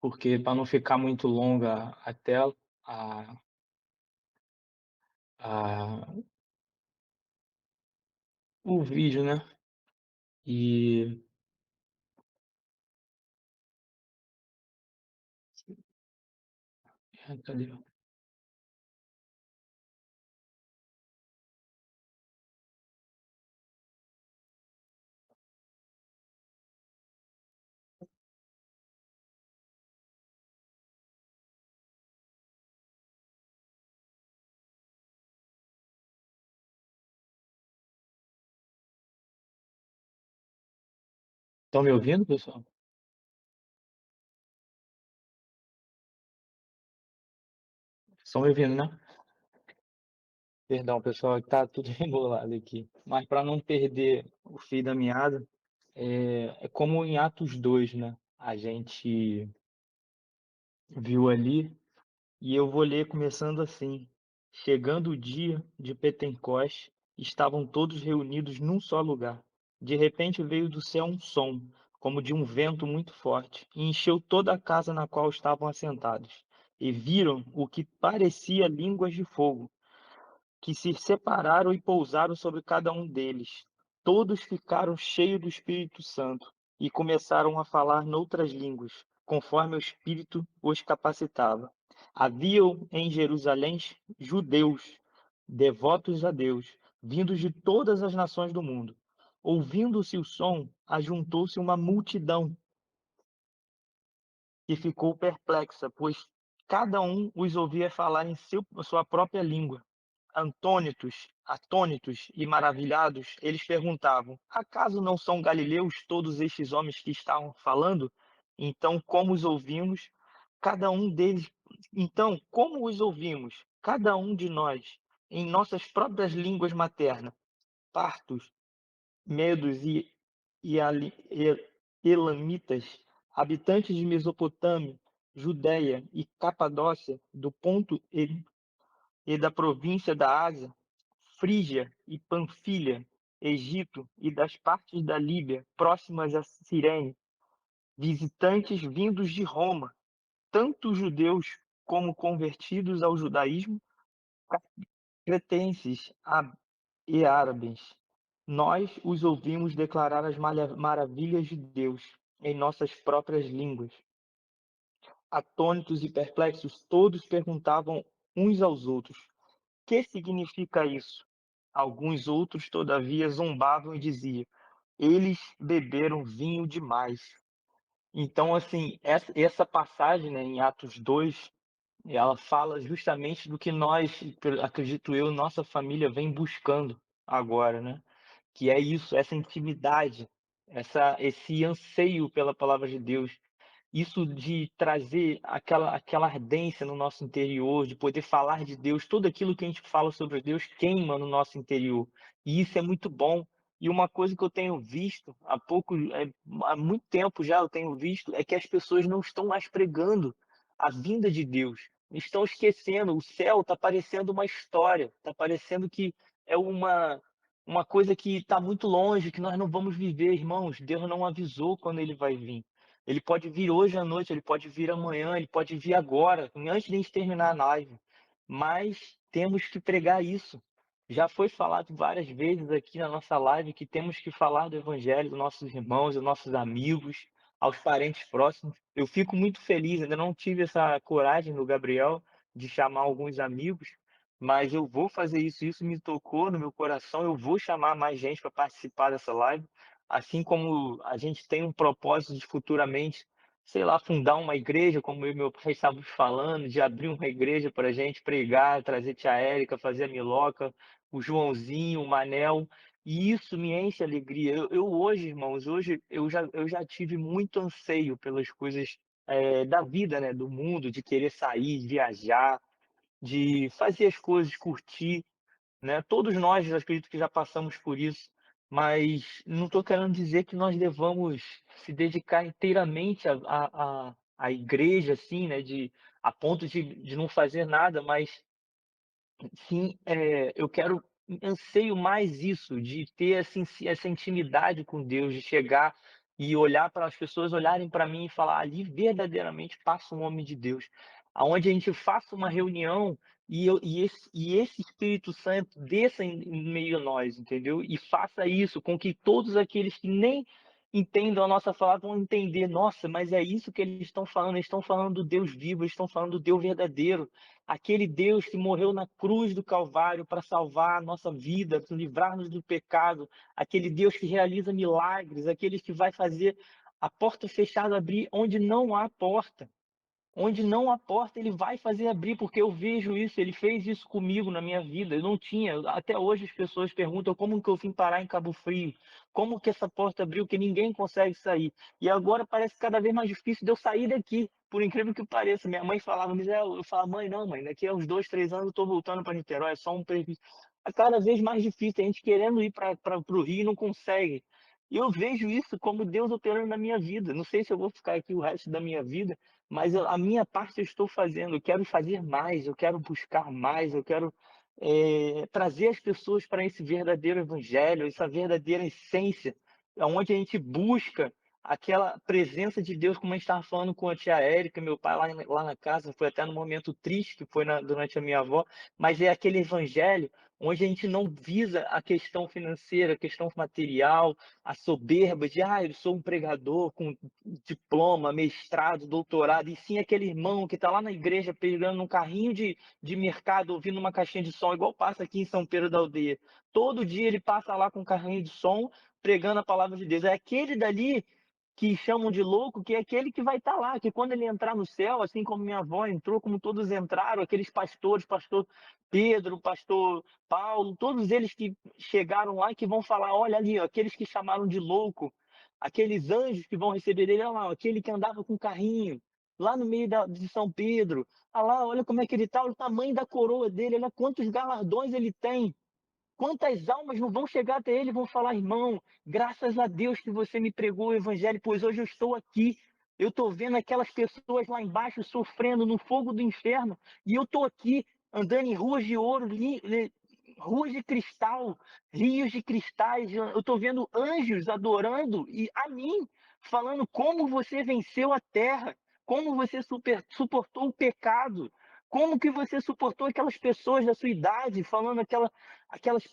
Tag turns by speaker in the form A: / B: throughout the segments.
A: porque para não ficar muito longa a tela, a a o vídeo, né. E cadê? Estão me ouvindo, pessoal? Estão me ouvindo, né? Perdão, pessoal, que tá tudo embolado aqui. Mas para não perder o fio da meada, é como em Atos 2, né, a gente viu ali, e eu vou ler começando assim: "Chegando o dia de Pentecoste, estavam todos reunidos num só lugar. De repente veio do céu um som, como de um vento muito forte, e encheu toda a casa na qual estavam assentados. E viram o que parecia línguas de fogo, que se separaram e pousaram sobre cada um deles. Todos ficaram cheios do Espírito Santo e começaram a falar noutras línguas, conforme o Espírito os capacitava. Haviam em Jerusalém judeus, devotos a Deus, vindos de todas as nações do mundo. Ouvindo-se o som, ajuntou-se uma multidão e ficou perplexa, pois cada um os ouvia falar em sua própria língua. Atônitos e maravilhados, eles perguntavam: Acaso não são galileus todos estes homens que estavam falando? Então, como os ouvimos, cada um deles, então, como os ouvimos, cada um de nós, em nossas próprias línguas maternas, partos, medos e elamitas, habitantes de Mesopotâmia, Judéia e Capadócia, do Ponto e da província da Ásia, Frígia e Panfilha, Egito e das partes da Líbia próximas a Cirene, visitantes vindos de Roma, tanto judeus como convertidos ao judaísmo, cretenses e árabes. Nós os ouvimos declarar as maravilhas de Deus em nossas próprias línguas. Atônitos e perplexos, todos perguntavam uns aos outros: Que significa isso? Alguns outros, todavia, zombavam e diziam: Eles beberam vinho demais. Então, assim, essa passagem, né, em Atos 2, ela fala justamente do que nós, acredito eu, nossa família vem buscando agora, né? Que é isso, essa intimidade, esse anseio pela palavra de Deus, isso de trazer aquela ardência no nosso interior, de poder falar de Deus, tudo aquilo que a gente fala sobre Deus queima no nosso interior, e isso é muito bom. E uma coisa que eu tenho visto há muito tempo já eu tenho visto, é que as pessoas não estão mais pregando a vinda de Deus, estão esquecendo, o céu está parecendo uma história, está parecendo que é uma coisa que está muito longe, que nós não vamos viver, irmãos. Deus não avisou quando ele vai vir. Ele pode vir hoje à noite, ele pode vir amanhã, ele pode vir agora, antes de a gente terminar a live. Mas temos que pregar isso. Já foi falado várias vezes aqui na nossa live que temos que falar do evangelho dos nossos irmãos, dos nossos amigos, aos parentes próximos. Eu fico muito feliz, ainda não tive essa coragem do Gabriel de chamar alguns amigos, mas eu vou fazer isso, isso me tocou no meu coração, eu vou chamar mais gente para participar dessa live, assim como a gente tem um propósito de futuramente, sei lá, fundar uma igreja, como eu e meu pai estávamos falando, de abrir uma igreja para a gente pregar, trazer tia Érica, fazer a Miloca, o Joãozinho, o Manel, e isso me enche de alegria. Eu hoje, irmãos, hoje eu já tive muito anseio pelas coisas da vida, né, do mundo, de querer sair, viajar, de fazer as coisas, curtir, né. Todos nós, eu acredito que já passamos por isso, mas não estou querendo dizer que nós devamos se dedicar inteiramente à igreja, assim, né, a ponto de não fazer nada, mas sim, eu quero anseio mais isso, de ter essa intimidade com Deus, de chegar e olhar para as pessoas olharem para mim e falar: "Ali verdadeiramente passa um homem de Deus", aonde a gente faça uma reunião e esse Espírito Santo desça em meio a nós, entendeu? E faça isso com que todos aqueles que nem entendam a nossa fala vão entender: "Nossa, mas é isso que eles estão falando do Deus vivo, eles estão falando do Deus verdadeiro, aquele Deus que morreu na cruz do Calvário para salvar a nossa vida, para livrar-nos do pecado, aquele Deus que realiza milagres, aquele que vai fazer a porta fechada abrir onde não há porta. Onde não há porta, ele vai fazer abrir, porque eu vejo isso, ele fez isso comigo na minha vida. Eu não tinha, até hoje as pessoas perguntam como que eu vim parar em Cabo Frio, como que essa porta abriu, que ninguém consegue sair. E agora parece cada vez mais difícil de eu sair daqui, por incrível que pareça. Minha mãe falava, mas eu falava, mãe, não, mãe, daqui a uns 2, 3 anos eu estou voltando para Niterói, é só um prejuízo. É cada vez mais difícil, a gente querendo ir para o Rio e não consegue. E eu vejo isso como Deus operando na minha vida. Não sei se eu vou ficar aqui o resto da minha vida, mas a minha parte eu estou fazendo, eu quero fazer mais, eu quero buscar mais, eu quero trazer as pessoas para esse verdadeiro evangelho, essa verdadeira essência, onde a gente busca aquela presença de Deus, como a gente estava falando com a tia Érica, meu pai lá na casa, foi até no momento triste que foi durante a minha avó, mas é aquele evangelho onde a gente não visa a questão financeira, a questão material, a soberba de, eu sou um pregador com diploma, mestrado, doutorado, e sim aquele irmão que está lá na igreja pegando num carrinho de mercado, ouvindo uma caixinha de som, igual passa aqui em São Pedro da Aldeia. Todo dia ele passa lá com um carrinho de som, pregando a palavra de Deus. É aquele dali que chamam de louco, que é aquele que vai estar lá, que quando ele entrar no céu, assim como minha avó entrou, como todos entraram, aqueles pastores, pastor Pedro, pastor Paulo, todos eles que chegaram lá, que vão falar, olha ali, ó, aqueles que chamaram de louco, aqueles anjos que vão receber ele, olha lá, aquele que andava com carrinho, lá no meio de São Pedro, olha lá, olha como é que ele está, olha o tamanho da coroa dele, olha quantos galardões ele tem. Quantas almas não vão chegar até ele e vão falar, irmão, graças a Deus que você me pregou o evangelho, pois hoje eu estou aqui. Eu estou vendo aquelas pessoas lá embaixo sofrendo no fogo do inferno, e eu estou aqui andando em ruas de ouro, ruas de cristal, rios de cristais. Eu estou vendo anjos adorando e a mim, falando como você venceu a terra, como você suportou o pecado, como que você suportou aquelas pessoas da sua idade, falando aquelas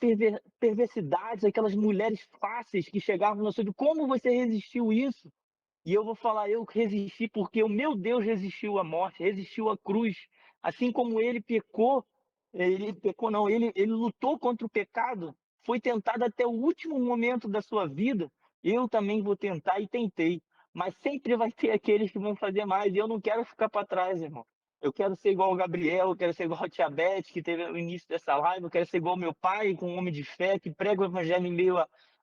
A: perversidades, aquelas mulheres fáceis que chegavam na sua vida. Como você resistiu isso? E eu vou falar, eu resisti porque o meu Deus resistiu à morte, resistiu à cruz. Assim como ele pecou não, ele lutou contra o pecado, foi tentado até o último momento da sua vida. Eu também vou tentar e tentei. Mas sempre vai ter aqueles que vão fazer mais. E eu não quero ficar para trás, irmão. Eu quero ser igual o Gabriel, eu quero ser igual a Tia Beth, que teve o início dessa live. Eu quero ser igual meu pai, com um homem de fé, que prega o evangelho em meio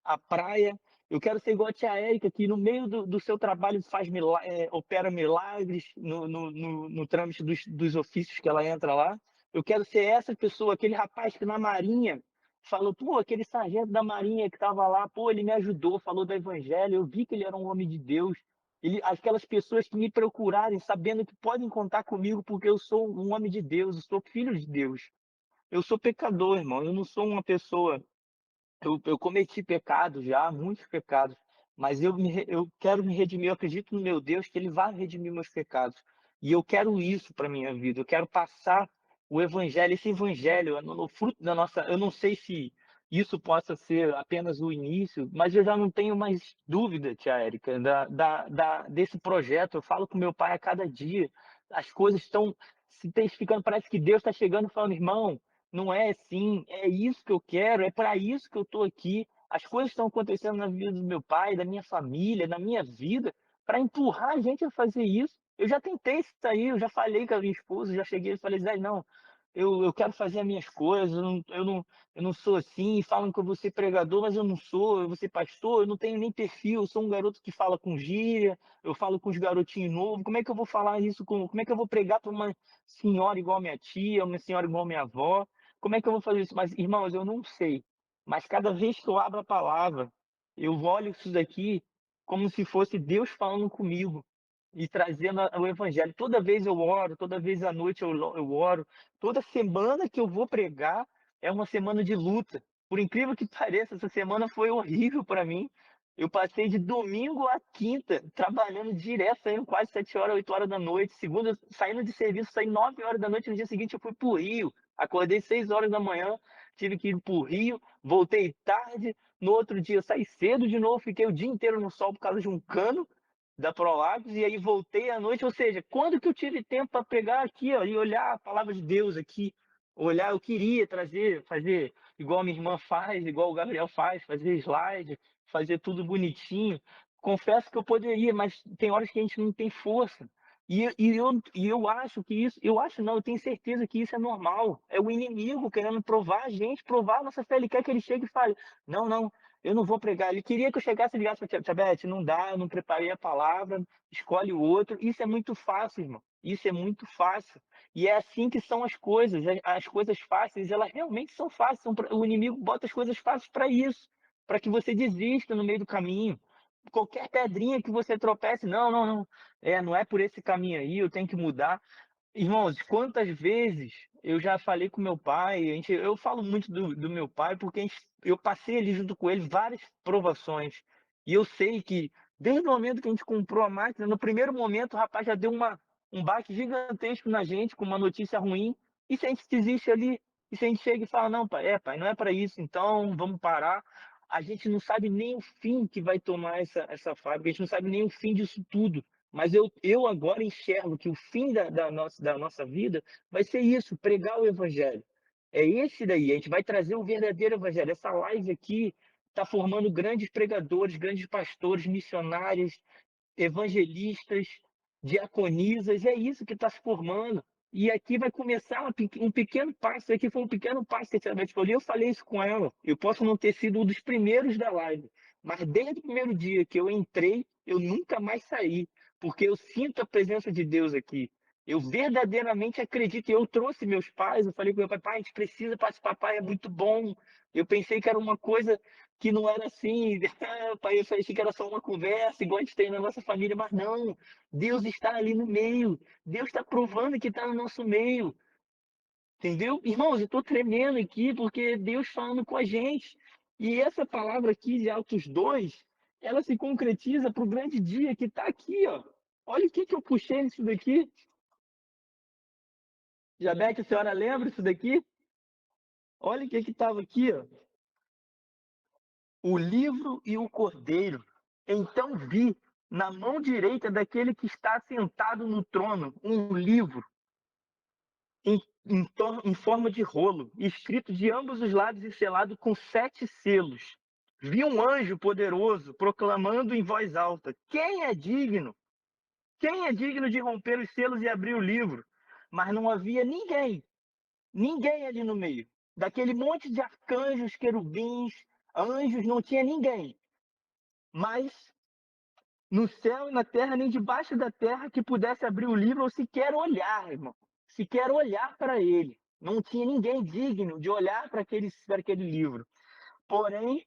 A: à praia. Eu quero ser igual a tia Érica, que no meio do seu trabalho opera milagres no trâmite dos ofícios que ela entra lá. Eu quero ser essa pessoa, aquele rapaz que na Marinha falou, pô, aquele sargento da Marinha que estava lá, pô, ele me ajudou, falou do Evangelho, eu vi que ele era um homem de Deus. Aquelas pessoas que me procurarem, sabendo que podem contar comigo, porque eu sou um homem de Deus, eu sou filho de Deus. Eu sou pecador, irmão, eu não sou uma pessoa eu cometi pecados já, muitos pecados, mas eu quero me redimir, eu acredito no meu Deus que ele vai redimir meus pecados. E eu quero isso para minha vida, eu quero passar o evangelho, esse evangelho no fruto da nossa, eu não sei se isso possa ser apenas o início, mas eu já não tenho mais dúvida, tia Érica, desse projeto. Eu falo com meu pai a cada dia, as coisas estão se intensificando, parece que Deus está chegando e falando, irmão, não é assim, é isso que eu quero, é para isso que eu estou aqui. As coisas estão acontecendo na vida do meu pai, da minha família, na minha vida, para empurrar a gente a fazer isso. Eu já tentei sair, eu já falei com a minha esposa, já cheguei e falei, Zé, não, eu quero fazer as minhas coisas, eu não sou assim, falam que eu vou ser pregador, mas eu não sou, eu vou ser pastor, eu não tenho nem perfil, eu sou um garoto que fala com gíria, eu falo com os garotinhos novos, como é que eu vou falar isso, como é que eu vou pregar para uma senhora igual minha tia, uma senhora igual minha avó? Como é que eu vou fazer isso? Mas, irmãos, eu não sei. Mas cada vez que eu abro a palavra, eu olho isso daqui como se fosse Deus falando comigo e trazendo o evangelho. Toda vez eu oro, toda vez à noite eu oro. Toda semana que eu vou pregar é uma semana de luta. Por incrível que pareça, essa semana foi horrível para mim. Eu passei de domingo a quinta, trabalhando direto, saindo quase 7 horas, 8 horas da noite. Segunda, saindo de serviço, saí 9 horas da noite. No dia seguinte, eu fui para o Rio. Acordei 6 horas da manhã, tive que ir para o Rio, voltei tarde. No outro dia, saí cedo de novo, fiquei o dia inteiro no sol por causa de um cano da Prolagos, e aí voltei à noite. Ou seja, quando que eu tive tempo para pegar aqui, ó, e olhar a palavra de Deus aqui? Olhar, eu queria trazer, fazer igual a minha irmã faz, igual o Gabriel faz, fazer slide, fazer tudo bonitinho. Confesso que eu poderia, mas tem horas que a gente não tem força. E eu acho que isso, eu acho não, eu tenho certeza que isso é normal. É o inimigo querendo provar a gente, provar a nossa fé. Ele quer que ele chegue e fale: não, não, eu não vou pregar. Ele queria que eu chegasse e ligasse para a Tia Beth: não dá, eu não preparei a palavra, escolhe o outro. Isso é muito fácil, irmão. Isso é muito fácil. E é assim que são as coisas. As coisas fáceis, elas realmente são fáceis. O inimigo bota as coisas fáceis para isso, para que você desista no meio do caminho. Qualquer pedrinha que você tropece, não, não, não, não é por esse caminho aí, eu tenho que mudar. Irmãos, quantas vezes eu já falei com meu pai, eu falo muito do meu pai, porque eu passei ali junto com ele várias provações. E eu sei que, desde o momento que a gente comprou a máquina, no primeiro momento o rapaz já deu um baque gigantesco na gente, com uma notícia ruim. E se a gente desiste ali, e se a gente chega e fala: não, pai, não é para isso, então vamos parar. A gente não sabe nem o fim que vai tomar essa fábrica, a gente não sabe nem o fim disso tudo. Mas eu agora enxergo que o fim da nossa vida vai ser isso: pregar o evangelho. É esse daí, a gente vai trazer o verdadeiro evangelho. Essa live aqui está formando grandes pregadores, grandes pastores, missionários, evangelistas, diaconisas, é isso que está se formando. E aqui vai começar um pequeno passo. Aqui foi um pequeno passo que a Tia Beth falou. Eu falei isso com ela. Eu posso não ter sido um dos primeiros da live, mas desde o primeiro dia que eu entrei, eu nunca mais saí, porque eu sinto a presença de Deus aqui. Eu verdadeiramente acredito. Eu trouxe meus pais, eu falei com meu pai: pai, a gente precisa participar, pai, é muito bom. Eu pensei que era uma coisa que não era assim. Pai, eu achei que era só uma conversa, igual a gente tem na nossa família, mas não. Deus está ali no meio. Deus está provando que está no nosso meio. Entendeu? Irmãos, eu estou tremendo aqui porque Deus falando com a gente. E essa palavra aqui de Atos 2, ela se concretiza para o grande dia que está aqui, ó. Olha o que eu puxei nisso daqui. Jabeque, a senhora lembra isso daqui? Olha o que estava aqui, ó: o livro e o cordeiro. Então vi na mão direita daquele que está sentado no trono um livro em forma de rolo, escrito de ambos os lados e selado com 7 selos. Vi um anjo poderoso proclamando em voz alta: quem é digno? Quem é digno de romper os selos e abrir o livro? Mas não havia ninguém ali no meio. Daquele monte de arcanjos, querubins, anjos, não tinha ninguém. Mas no céu e na terra, nem debaixo da terra, que pudesse abrir o livro ou sequer olhar, irmão. Sequer olhar para ele. Não tinha ninguém digno de olhar para aquele livro. Porém,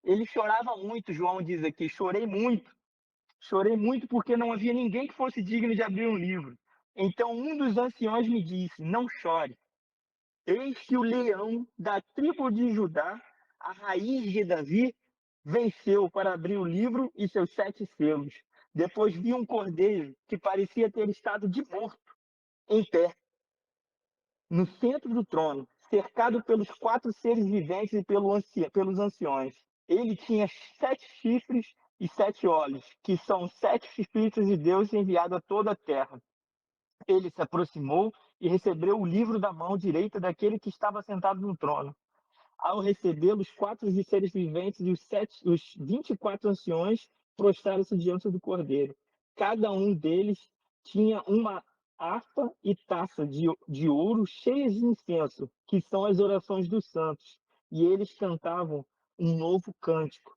A: ele chorava muito. João diz aqui: chorei muito porque não havia ninguém que fosse digno de abrir um livro. Então um dos anciões me disse: não chore. Eis que o leão da tribo de Judá, a raiz de Davi, venceu para abrir o livro e seus 7 selos. Depois vi um cordeiro que parecia ter estado de morto, em pé, no centro do trono, cercado pelos 4 seres viventes e pelos anciões. Ele tinha 7 chifres e 7 olhos, que são 7 espíritos de Deus enviados a toda a terra. Ele se aproximou e recebeu o livro da mão direita daquele que estava sentado no trono. Ao recebê-lo, os 4 seres viventes e os 24 anciões prostraram-se diante do cordeiro. Cada um deles tinha uma harpa e taça de ouro cheias de incenso, que são as orações dos santos. E eles cantavam um novo cântico: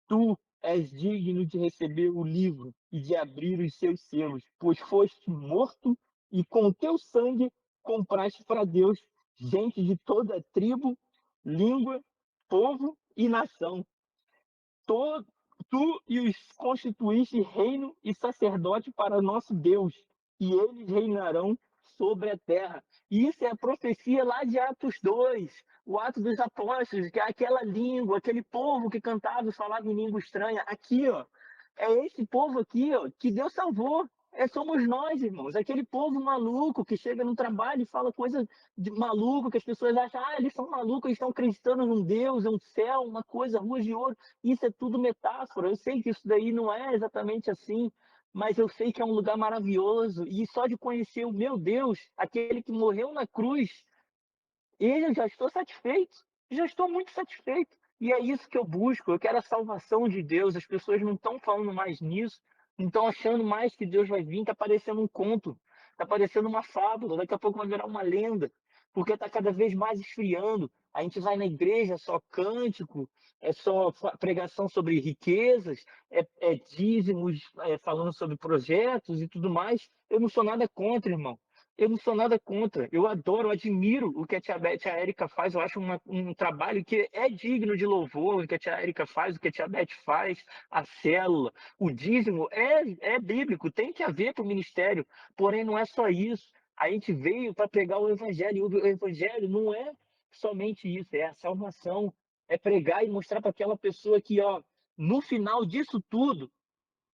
A: tu és digno de receber o livro e de abrir os seus selos, pois foste morto e com teu sangue compraste para Deus gente de toda tribo, língua, povo e nação. Tu, tu e os constituíste reino e sacerdote para nosso Deus, e eles reinarão sobre a terra. E isso é a profecia lá de Atos 2, o Ato dos Apóstolos, que é aquela língua, aquele povo que cantava e falava em língua estranha. Aqui, ó, é esse povo aqui, ó, que Deus salvou. Somos nós, irmãos. Aquele povo maluco que chega no trabalho e fala coisa de maluco, que as pessoas acham, eles são malucos, eles estão acreditando num Deus, um céu, uma coisa, ruas de ouro. Isso é tudo metáfora. Eu sei que isso daí não é exatamente assim, mas eu sei que é um lugar maravilhoso. E só de conhecer o meu Deus, aquele que morreu na cruz, eu já estou satisfeito, já estou muito satisfeito. E é isso que eu busco. Eu quero a salvação de Deus. As pessoas não estão falando mais nisso, não estão achando mais que Deus vai vir. Está parecendo um conto, está parecendo uma fábula. Daqui a pouco vai virar uma lenda, porque está cada vez mais esfriando. A gente vai na igreja, é só cântico, é só pregação sobre riquezas, é dízimos, falando sobre projetos e tudo mais. Eu não sou nada contra, irmão. Eu não sou nada contra. Eu adoro, eu admiro o que a tia Beth e a Erika faz. Eu acho um trabalho que é digno de louvor, o que a tia Erika faz, o que a tia Beth faz, a célula, o dízimo é bíblico, tem que haver para o ministério. Porém, não é só isso. A gente veio para pregar o evangelho. E o evangelho não é somente isso, é a salvação. É pregar e mostrar para aquela pessoa que, ó, no final disso tudo,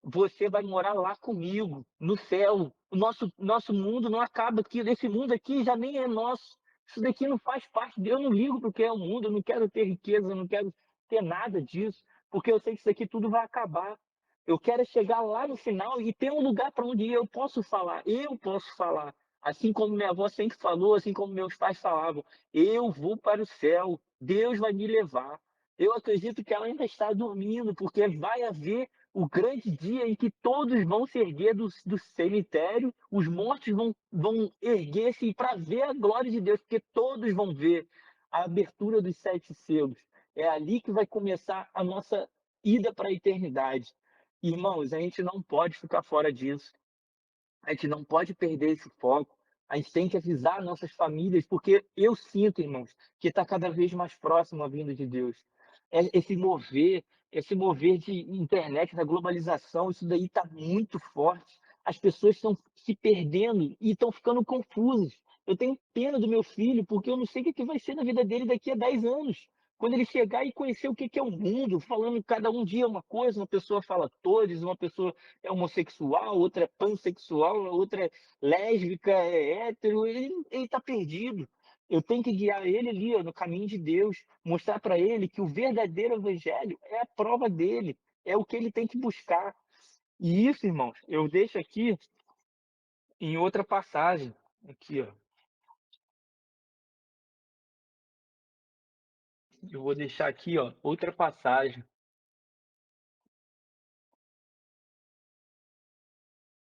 A: você vai morar lá comigo, no céu. O nosso mundo não acaba aqui. Esse mundo aqui já nem é nosso. Isso daqui não faz parte de. Eu não ligo para o que é o mundo, eu não quero ter riqueza, eu não quero ter nada disso, porque eu sei que isso aqui tudo vai acabar. Eu quero chegar lá no final e ter um lugar para onde eu posso falar. Eu posso falar. Assim como minha avó sempre falou, assim como meus pais falavam, eu vou para o céu, Deus vai me levar. Eu acredito que ela ainda está dormindo, porque vai haver o grande dia em que todos vão se erguer do cemitério, os mortos vão erguer-se para ver a glória de Deus, porque todos vão ver a abertura dos 7 selos. É ali que vai começar a nossa ida para a eternidade. Irmãos, a gente não pode ficar fora disso. A gente não pode perder esse foco. A gente tem que avisar nossas famílias, porque eu sinto, irmãos, que está cada vez mais próximo a vinda de Deus. Esse mover de internet, da globalização, isso daí está muito forte. As pessoas estão se perdendo e estão ficando confusas. Eu tenho pena do meu filho, porque eu não sei o que vai ser na vida dele daqui a 10 anos. Quando ele chegar e conhecer o que é o mundo, falando cada um dia uma coisa, uma pessoa fala todos, uma pessoa é homossexual, outra é pansexual, outra é lésbica, é hétero, ele está perdido. Eu tenho que guiar ele ali, ó, no caminho de Deus, mostrar para ele que o verdadeiro evangelho é a prova dele, é o que ele tem que buscar. E isso, irmãos, eu deixo aqui em outra passagem. Aqui, ó. Eu vou deixar aqui, ó, outra passagem.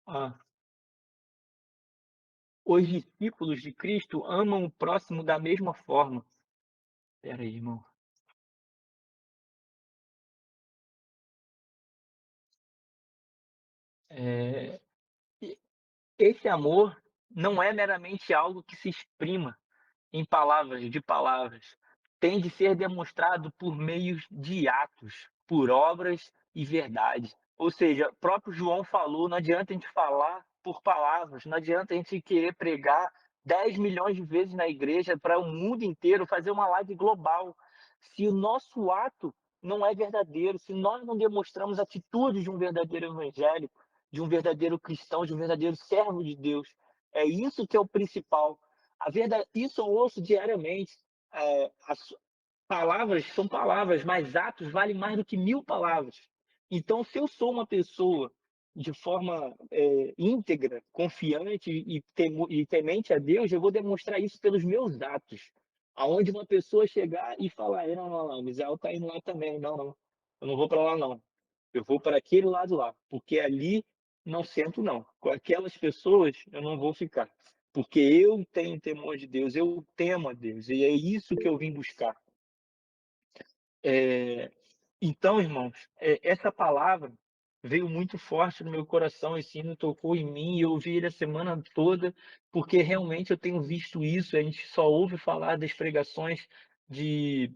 A: Ah, os discípulos de Cristo amam o próximo da mesma forma. Espera aí, irmão. É, esse amor não é meramente algo que se exprima em palavras, de palavras. Tem de ser demonstrado por meios de atos, por obras e verdade. Ou seja, o próprio João falou, não adianta a gente falar por palavras, não adianta a gente querer pregar 10 milhões de vezes na igreja para o mundo inteiro, fazer uma live global. Se o nosso ato não é verdadeiro, se nós não demonstramos atitudes de um verdadeiro evangélico, de um verdadeiro cristão, de um verdadeiro servo de Deus, é isso que é o principal. A verdade, isso eu ouço diariamente. As palavras são palavras, mas atos valem mais do que 1000 palavras. Então, se eu sou uma pessoa de forma íntegra, confiante e temente a Deus, eu vou demonstrar isso pelos meus atos. Aonde uma pessoa chegar e falar, não, não, não, Misael está indo lá também, não, não, eu não vou para lá não. Eu vou para aquele lado lá, porque ali não sento não. Com aquelas pessoas eu não vou ficar, porque eu tenho temor de Deus, eu temo a Deus, e é isso que eu vim buscar. É, então, irmãos, essa palavra veio muito forte no meu coração, esse hino tocou em mim, e eu ouvi ele a semana toda, porque realmente eu tenho visto isso, a gente só ouve falar das pregações de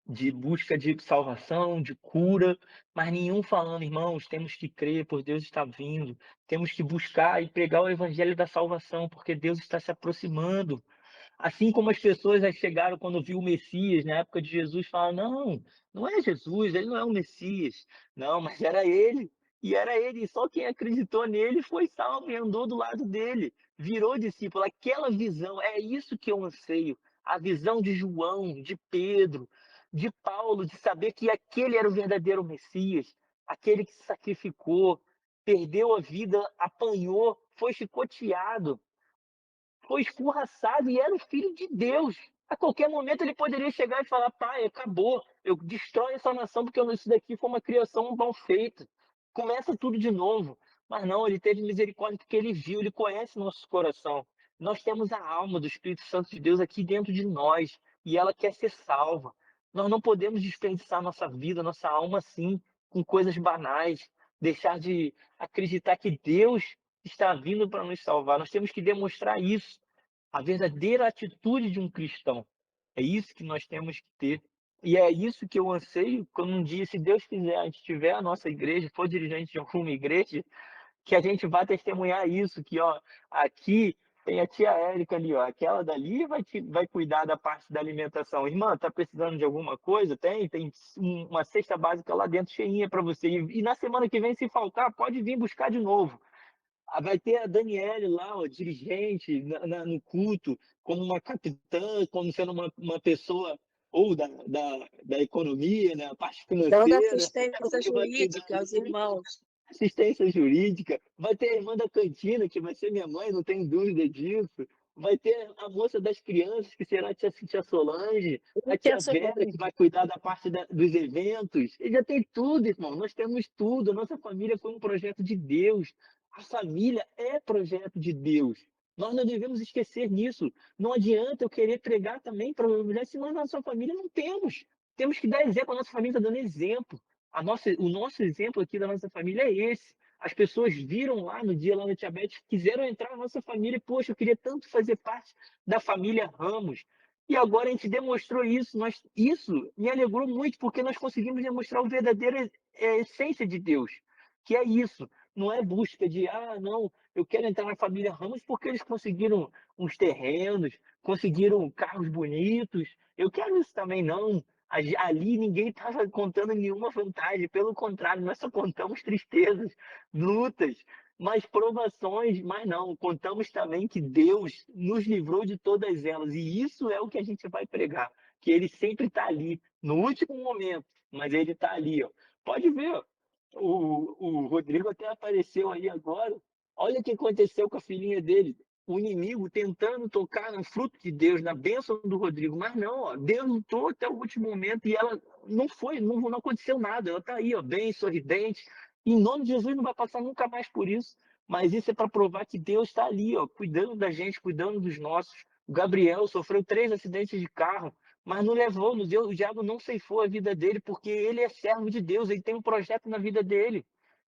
A: de busca de salvação, de cura, mas nenhum falando: "Irmãos, temos que crer, pois Deus está vindo. Temos que buscar e pregar o evangelho da salvação, porque Deus está se aproximando". Assim como as pessoas aí chegaram quando viu o Messias, na época de Jesus, falaram: "Não, não é Jesus, ele não é o Messias". Não, mas era ele, e era ele, e só quem acreditou nele foi salvo e andou do lado dele, virou discípulo. Aquela visão, é isso que eu anseio, a visão de João, de Pedro, de Paulo, de saber que aquele era o verdadeiro Messias, aquele que se sacrificou, perdeu a vida, apanhou, foi chicoteado, foi escorraçado e era o filho de Deus. A qualquer momento ele poderia chegar e falar: pai, acabou, eu destrói essa nação porque isso daqui foi uma criação mal feita. Começa tudo de novo. Mas não, ele teve misericórdia porque ele viu, ele conhece nosso coração. Nós temos a alma do Espírito Santo de Deus aqui dentro de nós e ela quer ser salva. Nós não podemos desperdiçar nossa vida, nossa alma assim, com coisas banais, deixar de acreditar que Deus está vindo para nos salvar. Nós temos que demonstrar isso, a verdadeira atitude de um cristão. É isso que nós temos que ter. E é isso que eu anseio quando um dia, se Deus quiser, a gente tiver a nossa igreja, for dirigente de alguma igreja, que a gente vá testemunhar isso, que ó, aqui tem a tia Érica ali, ó, aquela dali vai cuidar da parte da alimentação. Irmã, tá precisando de alguma coisa? Tem uma cesta básica lá dentro cheinha para você. E na semana que vem, se faltar, pode vir buscar de novo. Vai ter a Daniele lá, ó, dirigente no culto, como uma capitã, como sendo uma pessoa ou da economia, né, a parte
B: Dando
A: financeira,
B: assistência
A: que vai cuidar
B: jurídica aos irmãos.
A: assistência jurídica, vai ter a irmã da cantina, que vai ser minha mãe, não tenho dúvida disso. Vai ter a moça das crianças, que será a tia Solange, a
B: Que é
A: tia Vera, que vai cuidar da parte dos eventos. E já tem tudo, irmão. Nós temos tudo. A nossa família foi um projeto de Deus. A família é projeto de Deus. Nós não devemos esquecer nisso. Não adianta eu querer pregar também para a mulher se nós na nossa família não temos. Temos que dar exemplo. A nossa família está dando exemplo. O nosso exemplo aqui da nossa família é esse. As pessoas viram lá no dia lá no Diabetes, quiseram entrar na nossa família, e, poxa, eu queria tanto fazer parte da família Ramos. E agora a gente demonstrou isso. Isso me alegrou muito, porque nós conseguimos demonstrar o verdadeiro essência de Deus, que é isso. Não é busca de, não, eu quero entrar na família Ramos porque eles conseguiram uns terrenos, conseguiram carros bonitos. Eu quero isso também, não. Ali ninguém estava contando nenhuma vantagem, pelo contrário, nós só contamos tristezas, lutas, mas provações, mas não, contamos também que Deus nos livrou de todas elas, e isso é o que a gente vai pregar, que Ele sempre está ali, no último momento, mas Ele está ali, ó. Pode ver, ó, o Rodrigo até apareceu aí agora, olha o que aconteceu com a filhinha dele, o inimigo tentando tocar no fruto de Deus, na bênção do Rodrigo, mas não, ó, Deus lutou até o último momento e ela não aconteceu nada, ela está aí, ó, bem, sorridente, em nome de Jesus não vai passar nunca mais por isso, mas isso é para provar que Deus está ali, ó, cuidando da gente, cuidando dos nossos. O Gabriel sofreu 3 acidentes de carro, mas não levou, não deu, o diabo não ceifou a vida dele, porque ele é servo de Deus, ele tem um projeto na vida dele.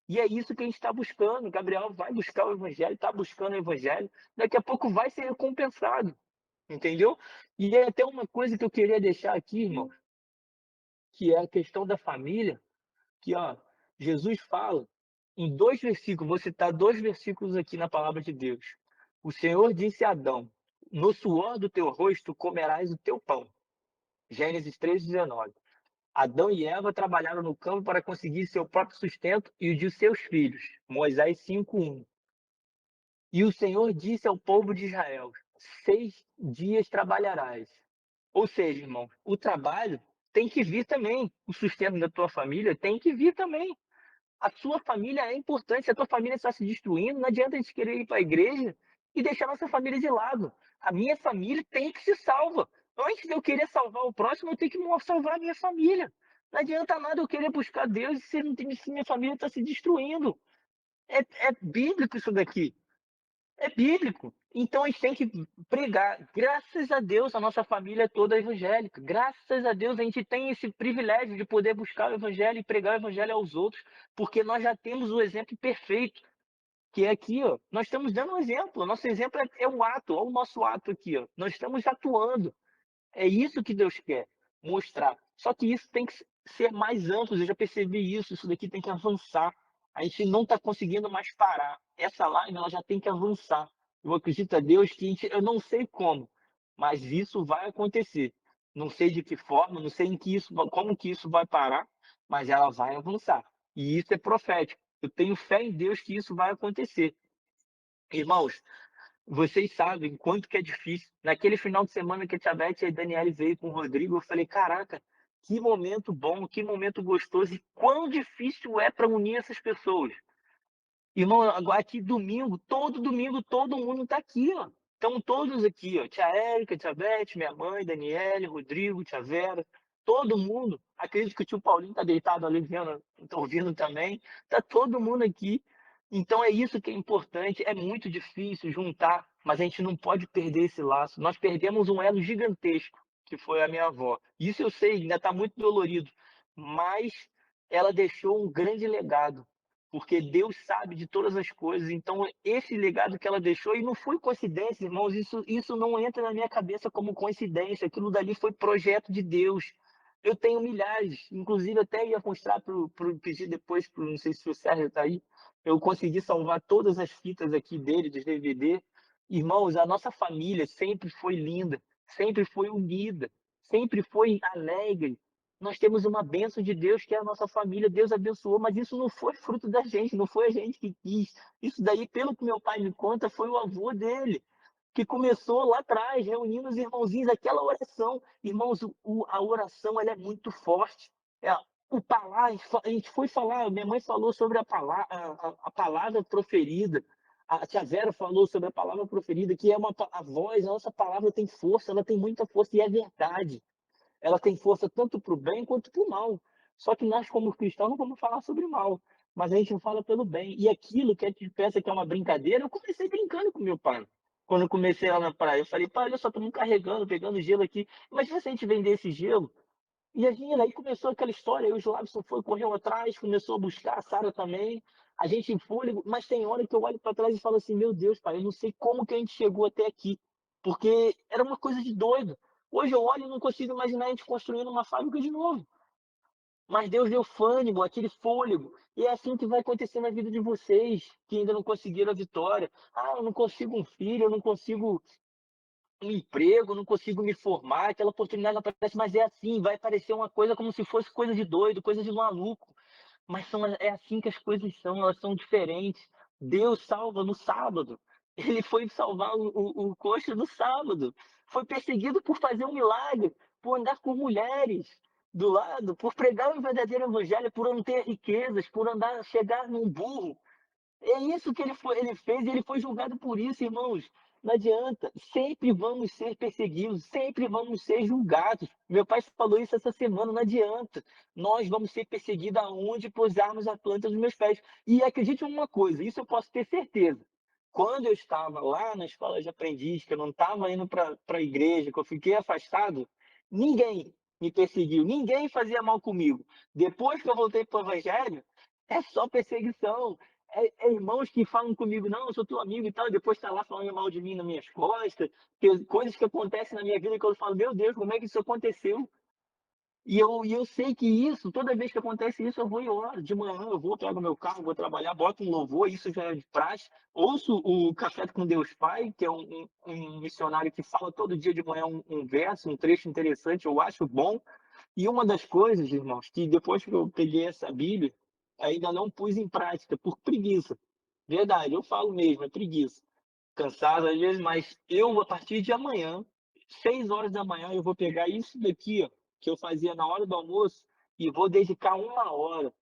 A: E é isso que a gente está buscando. Gabriel vai buscar o evangelho, está buscando o evangelho, daqui a pouco vai ser recompensado, entendeu? E é até uma coisa que eu queria deixar aqui, irmão, que é a questão da família, que ó, Jesus fala em 2 versículos, vou citar 2 versículos aqui na palavra de Deus. O Senhor disse a Adão: no suor do teu rosto comerás o teu pão. Gênesis 3,19. Adão e Eva trabalharam no campo para conseguir seu próprio sustento e o de seus filhos. Moisés 5:1. E o Senhor disse ao povo de Israel: 6 dias trabalharás. Ou seja, irmão, o trabalho tem que vir também. O sustento da tua família tem que vir também. A sua família é importante. Se a tua família está se destruindo, não adianta a gente querer ir para a igreja e deixar nossa família de lado. A minha família tem que se salva. Antes de eu querer salvar o próximo, eu tenho que salvar a minha família. Não adianta nada eu querer buscar Deus se minha família está se destruindo. É bíblico isso daqui. É bíblico. Então a gente tem que pregar. Graças a Deus, a nossa família é toda evangélica. Graças a Deus, a gente tem esse privilégio de poder buscar o evangelho e pregar o evangelho aos outros, porque nós já temos o exemplo perfeito, que é aqui, ó. Nós estamos dando um exemplo. Nosso exemplo é o ato, é o nosso ato aqui, ó. Nós estamos atuando. É isso que Deus quer mostrar. Só que isso tem que ser mais amplo, eu já percebi isso daqui tem que avançar. A gente não está conseguindo mais parar. Essa live ela já tem que avançar. Eu acredito a Deus que eu não sei como, mas isso vai acontecer. Não sei de que forma, não sei como que isso vai parar, mas ela vai avançar. E isso é profético. Eu tenho fé em Deus que isso vai acontecer. Irmãos, vocês sabem quanto que é difícil. Naquele final de semana que a Tia Beth e a Daniele veio com o Rodrigo, eu falei, caraca, que momento bom, que momento gostoso e quão difícil é para unir essas pessoas. Irmão, agora aqui domingo, todo mundo tá aqui, ó. Estão todos aqui, ó. Tia Érica, Tia Beth, minha mãe, Daniele, Rodrigo, Tia Vera, todo mundo. Acredito que o tio Paulinho tá deitado ali vendo, tá ouvindo também. Tá todo mundo aqui. Então é isso que é importante. É muito difícil juntar, mas a gente não pode perder esse laço. Nós perdemos um elo gigantesco, que foi a minha avó. Isso eu sei, ainda tá muito dolorido, mas ela deixou um grande legado porque Deus sabe de todas as coisas. Então, esse legado que ela deixou, e não foi coincidência, irmãos, isso não entra na minha cabeça como coincidência, aquilo dali foi projeto de Deus. Eu tenho milhares, inclusive até ia mostrar pedir depois, não sei se o Sérgio está aí, eu consegui salvar todas as fitas aqui dele, dos DVD. Irmãos, a nossa família sempre foi linda, sempre foi unida, sempre foi alegre, nós temos uma bênção de Deus que é a nossa família, Deus abençoou, mas isso não foi fruto da gente, não foi a gente que quis. Isso daí, pelo que meu pai me conta, foi o avô dele, que começou lá atrás, reunindo os irmãozinhos, aquela oração. Irmãos, a oração ela é muito forte. É, a gente foi falar, minha mãe falou sobre a palavra proferida, a tia Vera falou sobre a palavra proferida, que é a voz, a nossa palavra tem força, ela tem muita força e é verdade, ela tem força tanto para o bem quanto para o mal. Só que nós, como cristãos, não vamos falar sobre o mal, mas a gente fala pelo bem. E aquilo que a gente pensa que é uma brincadeira, eu comecei brincando com meu pai. Quando eu comecei lá na praia, eu falei, pai, olha só, estamos carregando, pegando gelo aqui. Imagina se a gente vender esse gelo. E aí começou aquela história, aí o Joabson foi, correu atrás, começou a buscar, a Sara também, a gente em fôlego, mas tem hora que eu olho para trás e falo assim, meu Deus, pai, eu não sei como que a gente chegou até aqui, porque era uma coisa de doido. Hoje eu olho e não consigo imaginar a gente construindo uma fábrica de novo. Mas Deus deu fôlego, aquele fôlego. E é assim que vai acontecer na vida de vocês, que ainda não conseguiram a vitória. Ah, eu não consigo um filho, eu não consigo um emprego, não consigo me formar, aquela oportunidade não aparece, mas é assim, vai parecer uma coisa como se fosse coisa de doido, coisa de maluco. Mas é assim que as coisas são, elas são diferentes. Deus salva no sábado. Ele foi salvar o coxo no sábado. Foi perseguido por fazer um milagre, por andar com mulheres do lado, por pregar o verdadeiro evangelho, por não ter riquezas, por chegar num burro. É isso que ele fez e ele foi julgado por isso, irmãos. Não adianta. Sempre vamos ser perseguidos, sempre vamos ser julgados. Meu pai falou isso essa semana, não adianta. Nós vamos ser perseguidos aonde posarmos a planta dos meus pés. E acredite em uma coisa, isso eu posso ter certeza. Quando eu estava lá na escola de aprendiz, que eu não estava indo para a igreja, que eu fiquei afastado, ninguém me perseguiu, ninguém fazia mal comigo. Depois que eu voltei para o evangelho, é só perseguição, irmãos que falam comigo, não, eu sou teu amigo e tal, e depois tá lá falando mal de mim nas minhas costas, coisas que acontecem na minha vida que eu falo, meu Deus, como é que isso aconteceu? E eu sei que isso, toda vez que acontece isso, eu vou e oro. De manhã eu vou, pego meu carro, vou trabalhar, boto um louvor, isso já é de praxe. Ouço o Café com Deus Pai, que é um missionário que fala todo dia de manhã um verso, um trecho interessante, eu acho bom. E uma das coisas, irmãos, que depois que eu peguei essa Bíblia, ainda não pus em prática, por preguiça. Verdade, eu falo mesmo, é preguiça. Cansado às vezes, mas eu, a partir de amanhã, 6 horas da manhã, eu vou pegar isso daqui, ó, que eu fazia na hora do almoço, e vou dedicar 1 hora